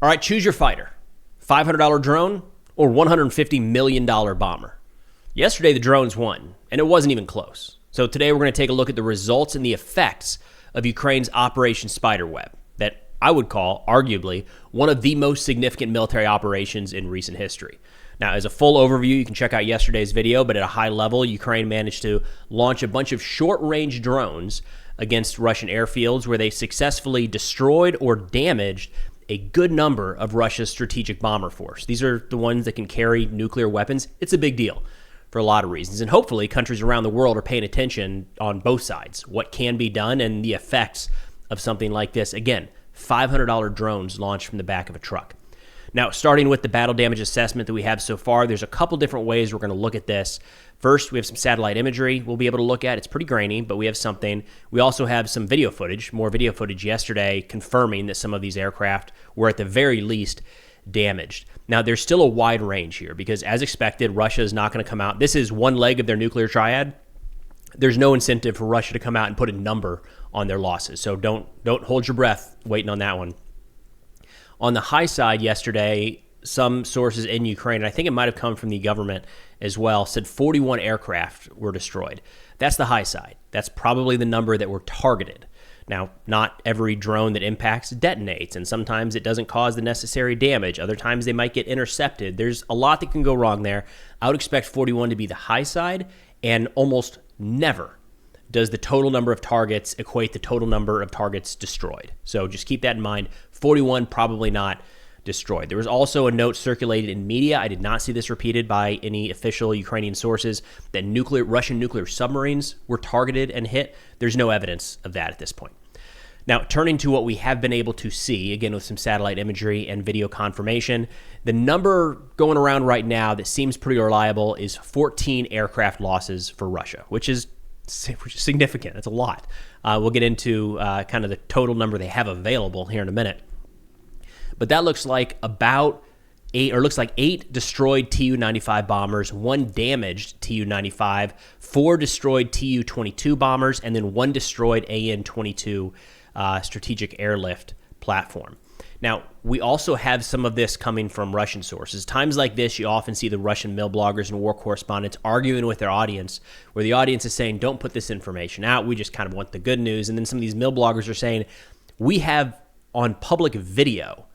All right, choose your fighter. $500 drone or $150 million bomber. Yesterday, the drones won, and it wasn't even close. So today, we're going to take a look at the results and the effects of Ukraine's Operation Spiderweb, that I would call, arguably, one of the most significant military operations in recent history. Now, as a full overview, you can check out yesterday's video, but at a high level, Ukraine managed to launch a bunch of short-range drones against Russian airfields where they successfully destroyed or damaged a good number of Russia's strategic bomber force. These are the ones that can carry nuclear weapons. It's a big deal for a lot of reasons. And hopefully countries around the world are paying attention on both sides, what can be done and the effects of something like this. Again, $500 drones launched from the back of a truck. Now, starting with the battle damage assessment that we have so far, there's a couple different ways we're going to look at this. First, we have some satellite imagery we'll be able to look at. It's pretty grainy, but we have something. We also have some video footage, more video footage yesterday, confirming that some of these aircraft were at the very least damaged. Now, there's still a wide range here because, as expected, Russia is not going to come out. This is one leg of their nuclear triad. There's no incentive for Russia to come out and put a number on their losses. So don't hold your breath waiting on that one. On the high side yesterday, some sources in Ukraine, and I think it might have come from the government as well, said 41 aircraft were destroyed. That's the high side. That's probably the number that were targeted. Now, not every drone that impacts detonates, and sometimes it doesn't cause the necessary damage. Other times they might get intercepted. There's a lot that can go wrong there. I would expect 41 to be the high side, and almost never does the total number of targets equate the total number of targets destroyed. So just keep that in mind. 41 probably not destroyed. There was also a note circulated in media. I did not see this repeated by any official Ukrainian sources that Russian nuclear submarines were targeted and hit. There's no evidence of that at this point. Now, turning to what we have been able to see, again with some satellite imagery and video confirmation, the number going around right now that seems pretty reliable is 14 aircraft losses for Russia, which is significant. That's a lot. We'll get into kind of the total number they have available here in a minute. But that looks like eight destroyed Tu-95 bombers, one damaged Tu-95, 4 destroyed Tu-22 bombers, and then 1 destroyed AN-22 strategic airlift platform. Now, we also have some of this coming from Russian sources. Times like this, you often see the Russian mill bloggers and war correspondents arguing with their audience, where the audience is saying, don't put this information out. We just kind of want the good news. And then some of these mill bloggers are saying, we have on public video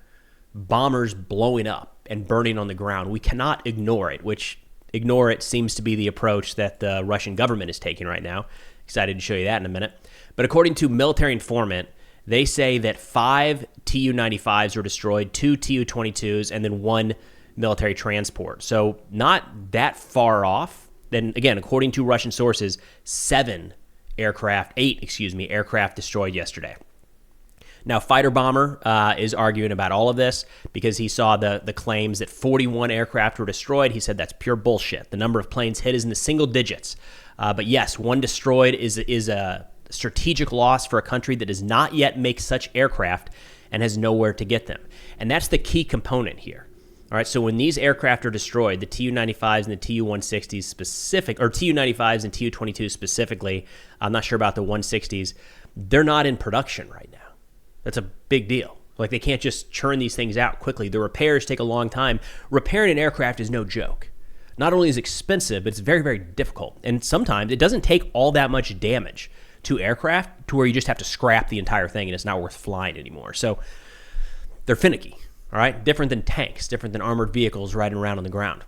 bombers blowing up and burning on the ground. We cannot ignore it, which ignore it seems to be the approach that the Russian government is taking right now. Excited to show you that in a minute. But according to military informant, they say that 5 Tu-95s were destroyed, 2 Tu-22s, and then 1 military transport. So not that far off. Then again, according to Russian sources, 8 aircraft destroyed yesterday. Now, Fighter Bomber is arguing about all of this because he saw the claims that 41 aircraft were destroyed. He said that's pure bullshit. The number of planes hit is in the single digits. But yes, 1 destroyed is a strategic loss for a country that does not yet make such aircraft and has nowhere to get them. And that's the key component here. All right, so when these aircraft are destroyed, the Tu-95s and the Tu-160s specific, or Tu-95s and Tu-22s specifically, I'm not sure about the 160s, they're not in production right now. That's a big deal. Like, they can't just churn these things out quickly. The repairs take a long time. Repairing an aircraft is no joke. Not only is it expensive, but it's very, very difficult. And sometimes it doesn't take all that much damage to aircraft to where you just have to scrap the entire thing and it's not worth flying anymore. So they're finicky, all right? Different than tanks, different than armored vehicles riding around on the ground.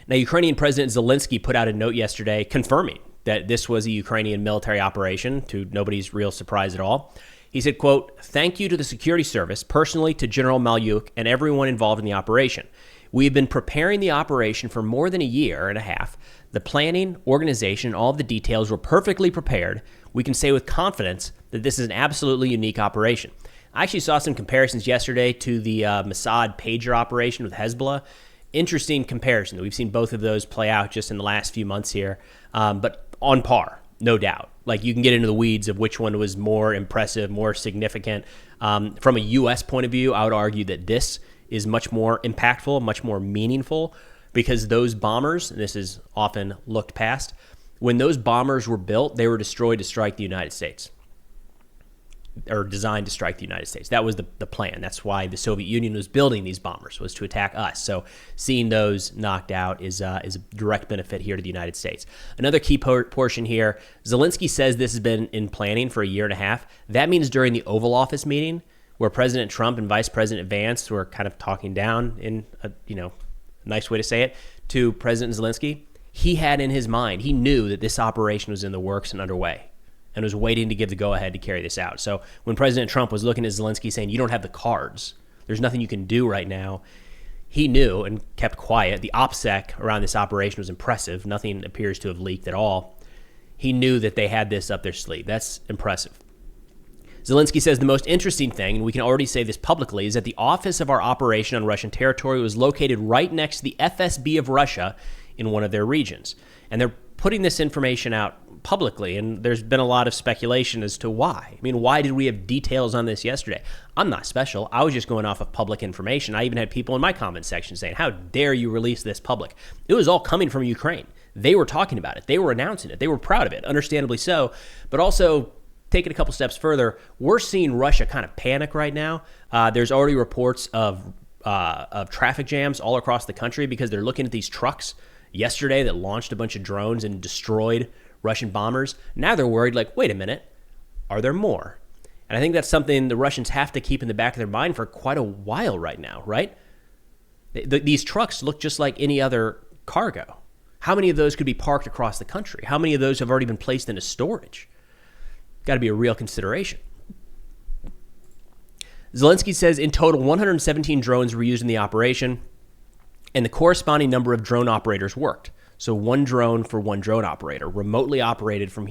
Now, Ukrainian President Zelensky put out a note yesterday confirming that this was a Ukrainian military operation, to nobody's real surprise at all. He said, quote, "Thank you to the security service, personally to General Malyuk and everyone involved in the operation. We have been preparing the operation for more than a year and a half. The planning, organization, all of the details were perfectly prepared. We can say with confidence that this is an absolutely unique operation." I actually saw some comparisons yesterday to the Mossad pager operation with Hezbollah. Interesting comparison. We've seen both of those play out just in the last few months here, but on par, no doubt. Like, you can get into the weeds of which one was more impressive, more significant. From a U.S. point of view, I would argue that this is much more impactful, much more meaningful, because those bombers, and this is often looked past, when those bombers were built, they were destroyed to strike the United States. or designed to strike the United States. That was the plan. That's why the Soviet Union was building these bombers, was to attack us. So seeing those knocked out is a direct benefit here to the United States. Another key portion here, Zelensky says this has been in planning for a year and a half. That means during the Oval Office meeting, where President Trump and Vice President Vance were kind of talking down, in a nice way to say it, to President Zelensky, he had in his mind, he knew that this operation was in the works and underway and was waiting to give the go-ahead to carry this out. So when President Trump was looking at Zelensky saying, you don't have the cards, there's nothing you can do right now, he knew and kept quiet. The OPSEC around this operation was impressive. Nothing appears to have leaked at all. He knew that they had this up their sleeve. That's impressive. Zelensky says the most interesting thing, and we can already say this publicly, is that the office of our operation on Russian territory was located right next to the FSB of Russia in one of their regions. And they're putting this information out publicly, and there's been a lot of speculation as to why. I mean, why did we have details on this yesterday? I'm not special. I was just going off of public information. I even had people in my comment section saying, how dare you release this public? It was all coming from Ukraine. They were talking about it. They were announcing it. They were proud of it, understandably so, but also take it a couple steps further, we're seeing Russia kind of panic right now. There's already reports of traffic jams all across the country because they're looking at these trucks yesterday that launched a bunch of drones and destroyed Russian bombers. Now they're worried, like, wait a minute, are there more? And I think that's something the Russians have to keep in the back of their mind for quite a while right now, right? These trucks look just like any other cargo. How many of those could be parked across the country? How many of those have already been placed into storage? Got to be a real consideration. Zelensky says in total 117 drones were used in the operation, and the corresponding number of drone operators worked. So one drone for one drone operator, remotely operated from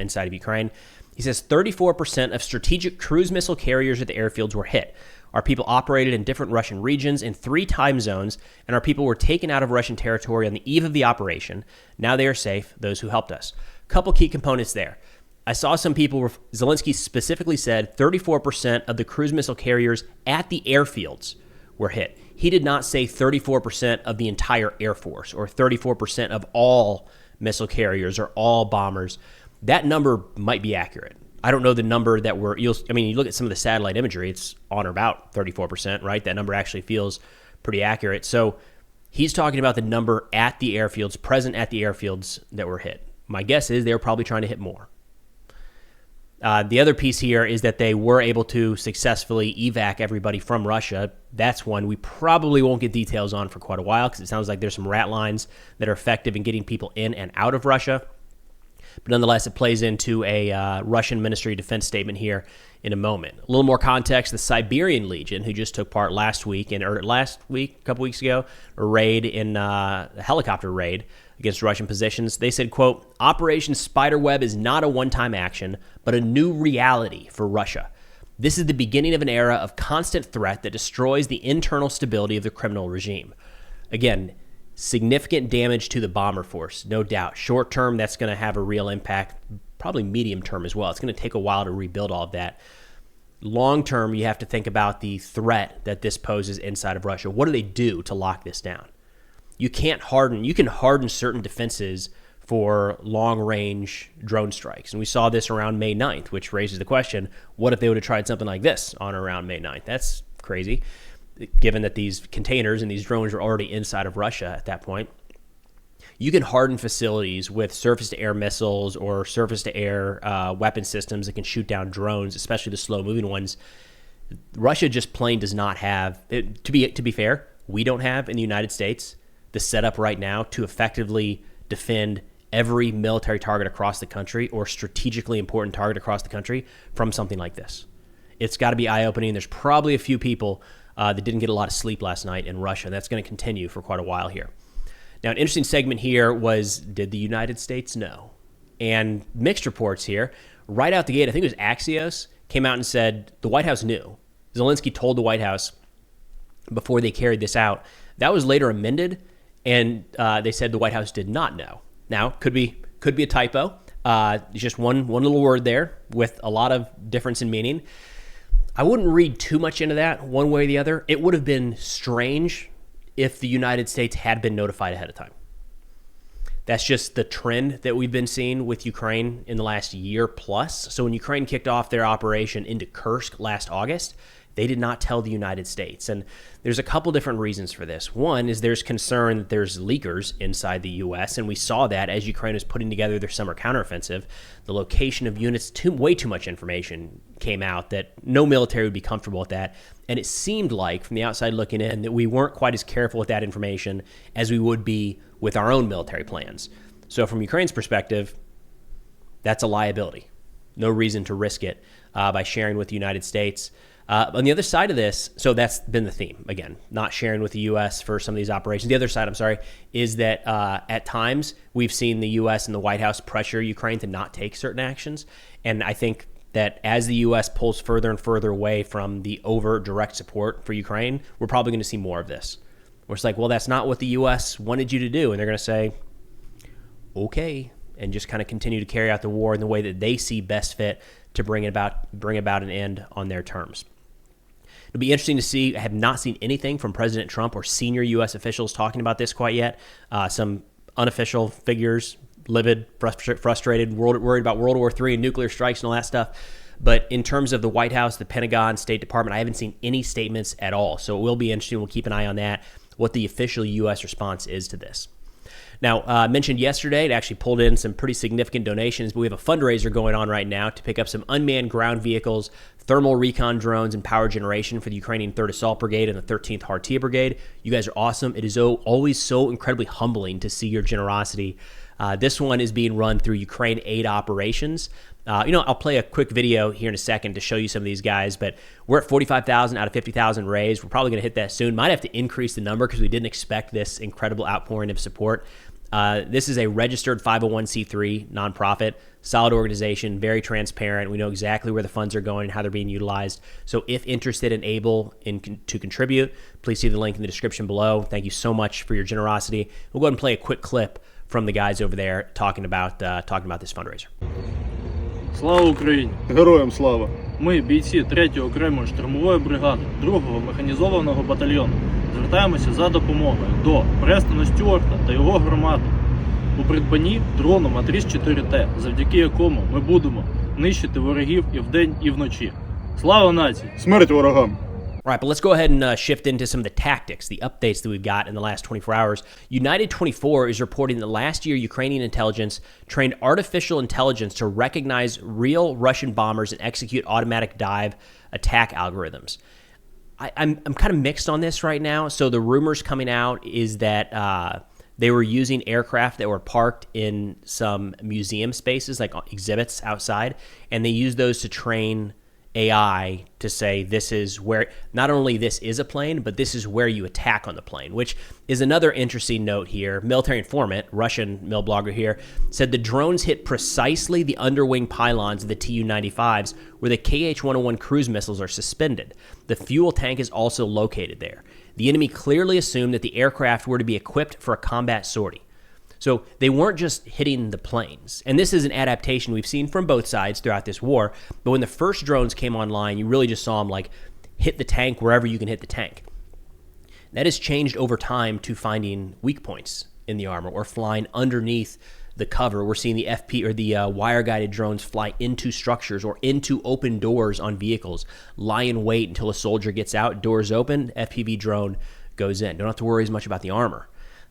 inside of Ukraine. He says 34% of strategic cruise missile carriers at the airfields were hit. Our people operated in different Russian regions in 3 time zones, and our people were taken out of Russian territory on the eve of the operation. Now they are safe, those who helped us. Couple key components there. I saw some people, Zelensky specifically said 34% of the cruise missile carriers at the airfields were hit. He did not say 34% of the entire Air Force or 34% of all missile carriers or all bombers. That number might be accurate. I don't know the number that you look at some of the satellite imagery, it's on or about 34%, right? That number actually feels pretty accurate. So he's talking about the number at the airfields, present at the airfields that were hit. My guess is they were probably trying to hit more. The other piece here is that they were able to successfully evac everybody from Russia. That's one we probably won't get details on for quite a while because it sounds like there's some rat lines that are effective in getting people in and out of Russia. But nonetheless, it plays into a Russian Ministry of Defense statement here in a moment. A little more context, the Siberian Legion, who just took part a couple weeks ago, a helicopter raid against Russian positions. They said, quote, Operation Spiderweb is not a one-time action, but a new reality for Russia. This is the beginning of an era of constant threat that destroys the internal stability of the criminal regime. Again, significant damage to the bomber force, no doubt. Short term, that's going to have a real impact, probably medium term as well. It's going to take a while to rebuild all of that. Long term, you have to think about the threat that this poses inside of Russia. What do they do to lock this down? You can harden certain defenses for long-range drone strikes. And we saw this around May 9th, which raises the question, what if they would have tried something like this on or around May 9th? That's crazy, given that these containers and these drones are already inside of Russia at that point. You can harden facilities with surface-to-air missiles or surface-to-air weapon systems that can shoot down drones, especially the slow-moving ones. Russia just plain does not have, to be fair, we don't have in the United States the setup right now to effectively defend every military target across the country or strategically important target across the country from something like this. It's got to be eye-opening. There's probably a few people that didn't get a lot of sleep last night in Russia, and that's going to continue for quite a while here. Now, an interesting segment here was, did the United States know? And mixed reports here. Right out the gate, I think it was Axios, came out and said the White House knew. Zelensky told the White House before they carried this out. That was later amended, and they said the White House did not know. Now, could be a typo. Just one little word there with a lot of difference in meaning. I wouldn't read too much into that one way or the other. It would have been strange if the United States had been notified ahead of time. That's just the trend that we've been seeing with Ukraine in the last year plus. So when Ukraine kicked off their operation into Kursk last August, they did not tell the United States. And there's a couple different reasons for this. One is there's concern that there's leakers inside the U.S., and we saw that as Ukraine was putting together their summer counteroffensive. The location of units, way too much information came out that no military would be comfortable with that. And it seemed like, from the outside looking in, that we weren't quite as careful with that information as we would be with our own military plans. So from Ukraine's perspective, that's a liability. No reason to risk it by sharing with the United States. On the other side of this, so that's been the theme, again, not sharing with the U.S. for some of these operations. The other side, is that at times we've seen the U.S. and the White House pressure Ukraine to not take certain actions. And I think that as the U.S. pulls further and further away from the overt direct support for Ukraine, we're probably going to see more of this. Where it's like, well, that's not what the U.S. wanted you to do. And they're going to say, okay, and just kind of continue to carry out the war in the way that they see best fit to bring about an end on their terms. It'll be interesting to see. I have not seen anything from President Trump or senior U.S. officials talking about this quite yet. Some unofficial figures, livid, frustrated, worried about World War III and nuclear strikes and all that stuff. But in terms of the White House, the Pentagon, State Department, I haven't seen any statements at all. So it will be interesting. We'll keep an eye on that, what the official U.S. response is to this. Now, I mentioned yesterday, it actually pulled in some pretty significant donations, but we have a fundraiser going on right now to pick up some unmanned ground vehicles, thermal recon drones, and power generation for the Ukrainian 3rd Assault Brigade and the 13th Hartia Brigade. You guys are awesome. It is always so incredibly humbling to see your generosity. This one is being run through Ukraine Aid Operations. I'll play a quick video here in a second to show you some of these guys, but we're at 45,000 out of 50,000 raised. We're probably going to hit that soon. Might have to increase the number because we didn't expect this incredible outpouring of support. This is a registered 501c3 nonprofit, solid organization, very transparent. We know exactly where the funds are going and how they're being utilized. So if interested and able to contribute, please see the link in the description below. Thank you so much for your generosity. We'll go ahead and play a quick clip from the guys over there talking about this fundraiser. Слава Україні! Героям слава! Ми, бійці 3-ї окремої штурмової бригади 2-го механізованого батальйону, звертаємося за допомогою до Престона Стюарта та його громади у придбанні дрону Матріс 4T, завдяки якому ми будемо нищити ворогів і вдень, і вночі. Слава нації! Смерть ворогам! All right, but let's go ahead and shift into some of the tactics, the updates that we've got in the last 24 hours. United 24 is reporting that last year, Ukrainian intelligence trained artificial intelligence to recognize real Russian bombers and execute automatic dive attack algorithms. I'm kind of mixed on this right now. So the rumors coming out is that they were using aircraft that were parked in some museum spaces, like exhibits outside, and they used those to train AI to say this is where, not only this is a plane, but this is where you attack on the plane, which is another interesting note here. Military informant, Russian mil blogger here, said the drones hit precisely the underwing pylons of the Tu-95s where the KH-101 cruise missiles are suspended. The fuel tank is also located there. The enemy clearly assumed that the aircraft were to be equipped for a combat sortie. So they weren't just hitting the planes. And this is an adaptation we've seen from both sides throughout this war. But when the first drones came online, you really just saw them like hit the tank wherever you can hit the tank. That has changed over time to finding weak points in the armor or flying underneath the cover. We're seeing the FP or the wire-guided drones fly into structures or into open doors on vehicles, lie in wait until a soldier gets out, doors open, FPV drone goes in. Don't have to worry as much about the armor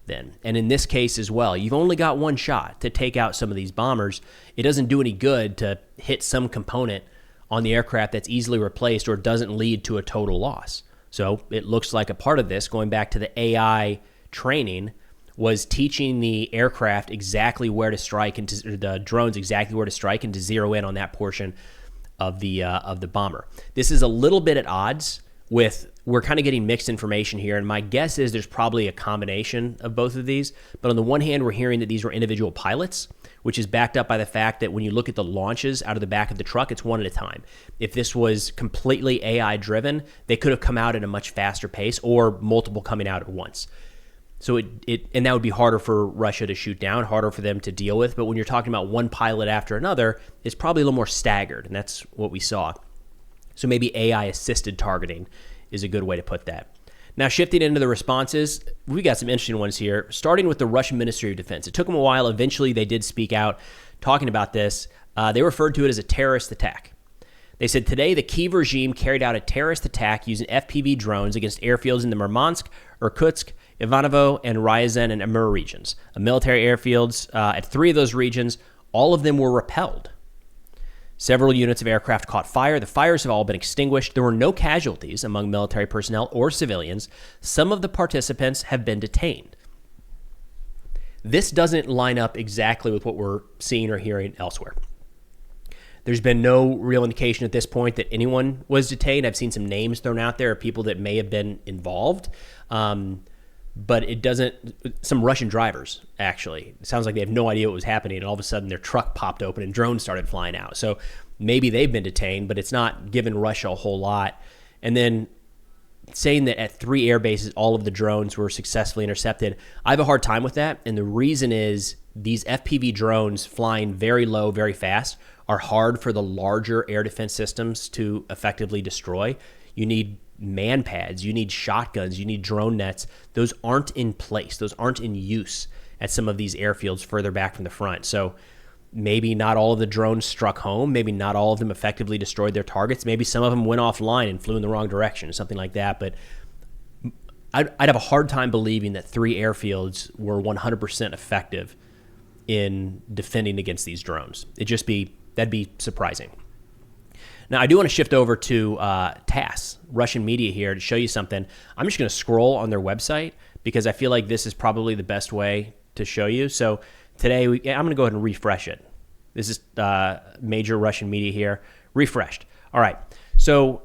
then. And in this case as well, you've only got one shot to take out some of these bombers. It doesn't do any good to hit some component on the aircraft that's easily replaced or doesn't lead to a total loss. So it looks like a part of this, going back to the AI training, was teaching the aircraft exactly where to strike and the drones exactly where to strike and to zero in on that portion of the bomber. This is a little bit at odds with, we're kind of getting mixed information here, and my guess is there's probably a combination of both of these. But on the one hand, we're hearing that these were individual pilots, which is backed up by the fact that when you look at the launches out of the back of the truck, it's one at a time. If this was completely AI driven, they could have come out at a much faster pace or multiple coming out at once. So and that would be harder for Russia to shoot down, harder for them to deal with. But when you're talking about one pilot after another, it's probably a little more staggered, and that's what we saw. So maybe AI-assisted targeting is a good way to put that. Now, shifting into the responses, we got some interesting ones here, starting with the Russian Ministry of Defense. It took them a while. Eventually, they did speak out talking about this. They referred to it as a terrorist attack. They said, today, the Kyiv regime carried out a terrorist attack using FPV drones against airfields in the Murmansk, Irkutsk, Ivanovo, and Ryazan and Amur regions. Military airfields at 3 of those regions, all of them were repelled. Several units of aircraft caught fire. The fires have all been extinguished. There were no casualties among military personnel or civilians. Some of the participants have been detained. This doesn't line up exactly with what we're seeing or hearing elsewhere. There's been no real indication at this point that anyone was detained. I've seen some names thrown out there of people that may have been involved. But it doesn't, some Russian drivers, actually. It sounds like they have no idea what was happening, and all of a sudden their truck popped open and drones started flying out. So maybe they've been detained, but it's not given Russia a whole lot. And then saying that at 3 air bases, all of the drones were successfully intercepted, I have a hard time with that. And the reason is these FPV drones flying very low, very fast are hard for the larger air defense systems to effectively destroy. You need man pads, you need shotguns, you need drone nets. Those aren't in place. Those aren't in use at some of these airfields further back from the front. So maybe not all of the drones struck home. Maybe not all of them effectively destroyed their targets. Maybe some of them went offline and flew in the wrong direction or something like that. But I'd have a hard time believing that 3 airfields were 100% effective in defending against these drones. That'd be surprising. Now, I do want to shift over to TASS, Russian media here, to show you something. I'm just going to scroll on their website because I feel like this is probably the best way to show you. So today, I'm going to go ahead and refresh it. This is major Russian media here. Refreshed. All right. So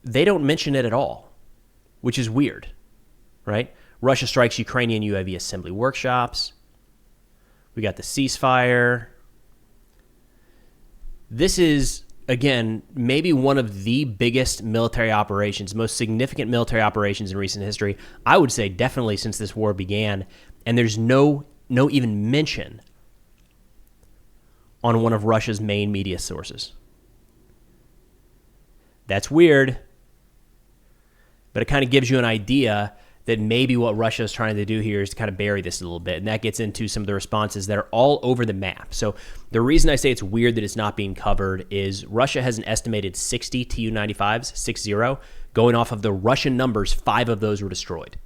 they don't mention it at all, which is weird, right? Russia strikes Ukrainian UAV assembly workshops. We got the ceasefire. This is, again, maybe one of the biggest military operations, most significant military operations in recent history. I would say definitely since this war began. And there's no even mention on one of Russia's main media sources. That's weird, but it kind of gives you an idea that maybe what Russia is trying to do here is to kind of bury this a little bit. And that gets into some of the responses that are all over the map. So the reason I say it's weird that it's not being covered is Russia has an estimated 60 Tu-95s, 6-0. Going off of the Russian numbers, 5 of those were destroyed.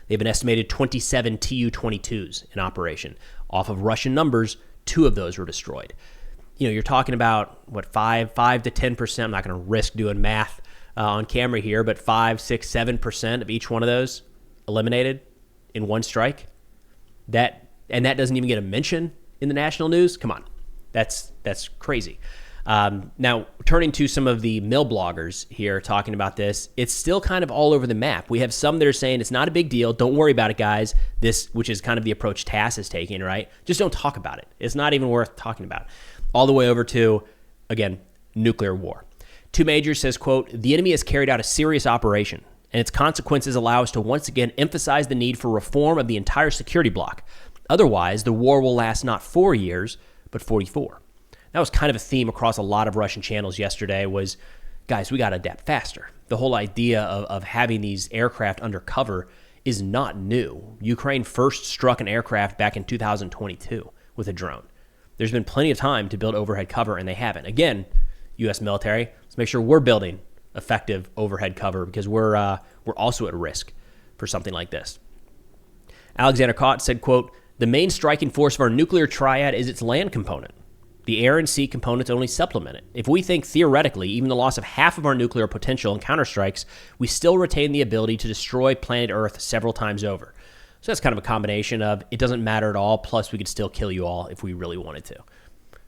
They have an estimated 27 Tu-22s in operation. Off of Russian numbers, 2 of those were destroyed. You know, you're talking about, 5 to 10%. I'm not going to risk doing math on camera here, but 5, 6, 7% of each one of those eliminated in one strike. That doesn't even get a mention in the national news. Come on, that's crazy. Now, turning to some of the mill bloggers here talking about this, it's still kind of all over the map. We have some that are saying it's not a big deal. Don't worry about it, guys. This, which is kind of the approach TASS is taking, right? Just don't talk about it. It's not even worth talking about. All the way over to, again, nuclear war. Two Majors says, quote, the enemy has carried out a serious operation, and its consequences allow us to once again emphasize the need for reform of the entire security bloc. Otherwise, the war will last not 4 years, but 44. That was kind of a theme across a lot of Russian channels yesterday was, guys, we got to adapt faster. The whole idea of having these aircraft under cover is not new. Ukraine first struck an aircraft back in 2022 with a drone. There's been plenty of time to build overhead cover, and they haven't. Again, U.S. military, let's make sure we're building effective overhead cover because we're also at risk for something like this. Alexander Kott said, quote, the main striking force of our nuclear triad is its land component. The air and sea components only supplement it. If we think theoretically, even the loss of half of our nuclear potential in counterstrikes, we still retain the ability to destroy planet Earth several times over. So that's kind of a combination of it doesn't matter at all, plus we could still kill you all if we really wanted to.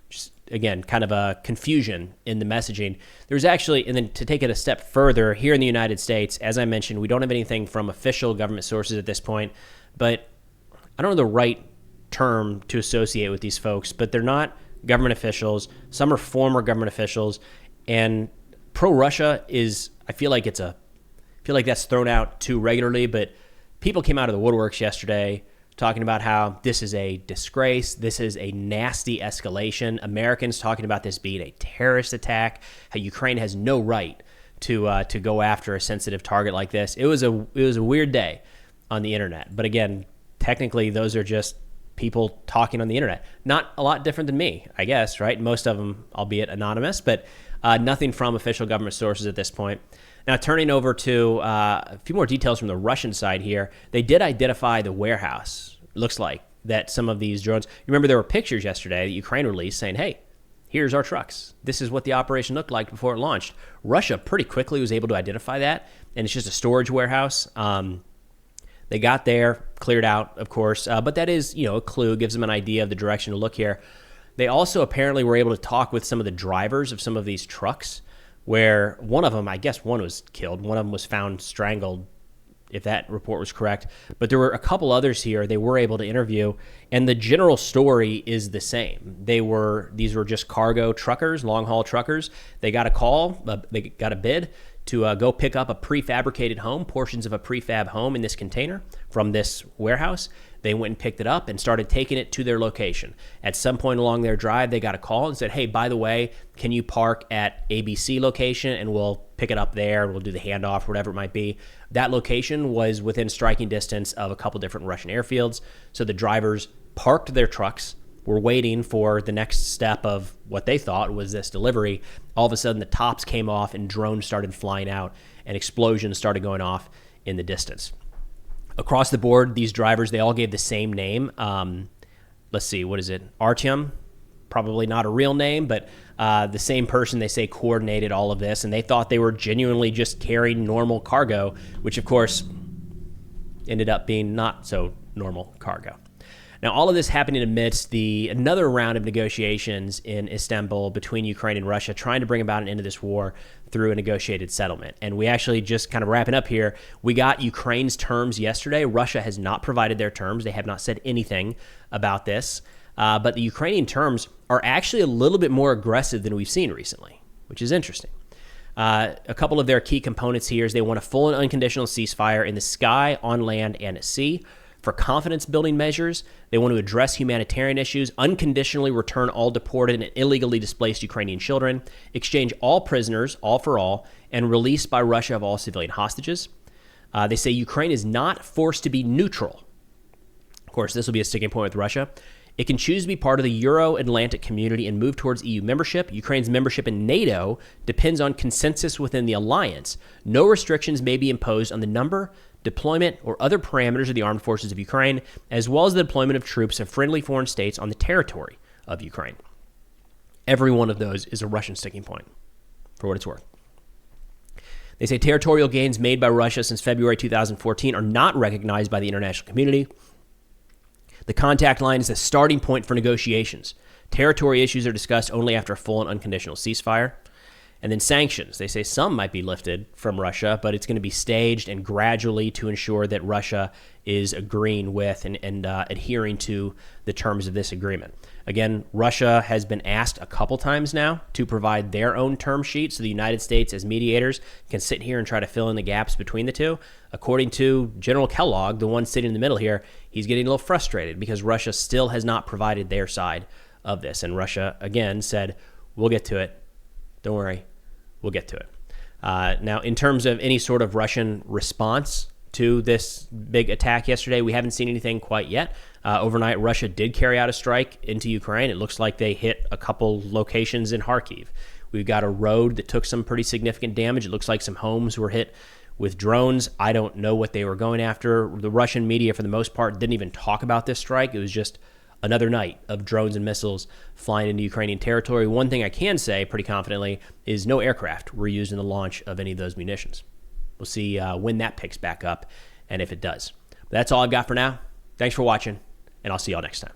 Just, again, kind of a confusion in the messaging. There's actually, and then to take it a step further, here in the United States, as I mentioned, we don't have anything from official government sources at this point, but I don't know the right term to associate with these folks, but they're not government officials. Some are former government officials, and pro-Russia is, I feel like that's thrown out too regularly, but people came out of the woodworks yesterday talking about how this is a disgrace, this is a nasty escalation. Americans talking about this being a terrorist attack, how Ukraine has no right to go after a sensitive target like this. It was a weird day on the internet. But again, technically, those are just people talking on the internet. Not a lot different than me, I guess, right? Most of them, albeit anonymous, but nothing from official government sources at this point. Now, turning over to a few more details from the Russian side here, they did identify the warehouse. Looks like that some of these drones, you remember there were pictures yesterday that Ukraine released saying, hey, here's our trucks. This is what the operation looked like before it launched. Russia pretty quickly was able to identify that, and it's just a storage warehouse. They got there, cleared out, of course, but that is, a clue, gives them an idea of the direction to look here. They also apparently were able to talk with some of the drivers of some of these trucks, where one of them, I guess one was killed, one of them was found strangled, if that report was correct. But there were a couple others here they were able to interview, and the general story is the same. These were just cargo truckers, long-haul truckers. They got a call, they got a bid to go pick up a prefabricated home, portions of a prefab home in this container from this warehouse. They went and picked it up and started taking it to their location. At some point along their drive, they got a call and said, hey, by the way, can you park at ABC location and we'll pick it up there and we'll do the handoff, whatever it might be. That location was within striking distance of a couple different Russian airfields. So the drivers parked their trucks, were waiting for the next step of what they thought was this delivery. All of a sudden, the tops came off and drones started flying out and explosions started going off in the distance. Across the board, these drivers, they all gave the same name. Let's see, what is it? Artyom? Probably not a real name, but the same person, they say, coordinated all of this, and they thought they were genuinely just carrying normal cargo, which, of course, ended up being not so normal cargo. Now, all of this happening amidst another round of negotiations in Istanbul between Ukraine and Russia, trying to bring about an end to this war through a negotiated settlement. And we actually, just kind of wrapping up here, we got Ukraine's terms yesterday. Russia has not provided their terms. They have not said anything about this. But the Ukrainian terms are actually a little bit more aggressive than we've seen recently, which is interesting. A couple of their key components here is they want a full and unconditional ceasefire in the sky, on land, and at sea. For confidence-building measures, they want to address humanitarian issues, unconditionally return all deported and illegally displaced Ukrainian children, exchange all prisoners, all for all, and release by Russia of all civilian hostages. They say Ukraine is not forced to be neutral. Of course, this will be a sticking point with Russia. It can choose to be part of the Euro-Atlantic community and move towards EU membership. Ukraine's membership in NATO depends on consensus within the alliance. No restrictions may be imposed on the number, deployment, or other parameters of the armed forces of Ukraine, as well as the deployment of troops of friendly foreign states on the territory of Ukraine. Every one of those is a Russian sticking point, for what it's worth. They say territorial gains made by Russia since February 2014 are not recognized by the international community. The contact line is the starting point for negotiations. Territory issues are discussed only after a full and unconditional ceasefire. And then sanctions. They say some might be lifted from Russia, but it's going to be staged and gradually to ensure that Russia is agreeing with and adhering to the terms of this agreement. Again, Russia has been asked a couple times now to provide their own term sheet, so the United States, as mediators, can sit here and try to fill in the gaps between the two. According to General Kellogg, the one sitting in the middle here, he's getting a little frustrated because Russia still has not provided their side of this. And Russia, again, said, we'll get to it. Don't worry. We'll get to it. Now, in terms of any sort of Russian response to this big attack yesterday, we haven't seen anything quite yet. Overnight, Russia did carry out a strike into Ukraine. It looks like they hit a couple locations in Kharkiv. We've got a road that took some pretty significant damage. It looks like some homes were hit with drones. I don't know what they were going after. The Russian media, for the most part, didn't even talk about this strike. It was just another night of drones and missiles flying into Ukrainian territory. One thing I can say pretty confidently is no aircraft were used in the launch of any of those munitions. We'll see when that picks back up and if it does. But that's all I've got for now. Thanks for watching, and I'll see y'all next time.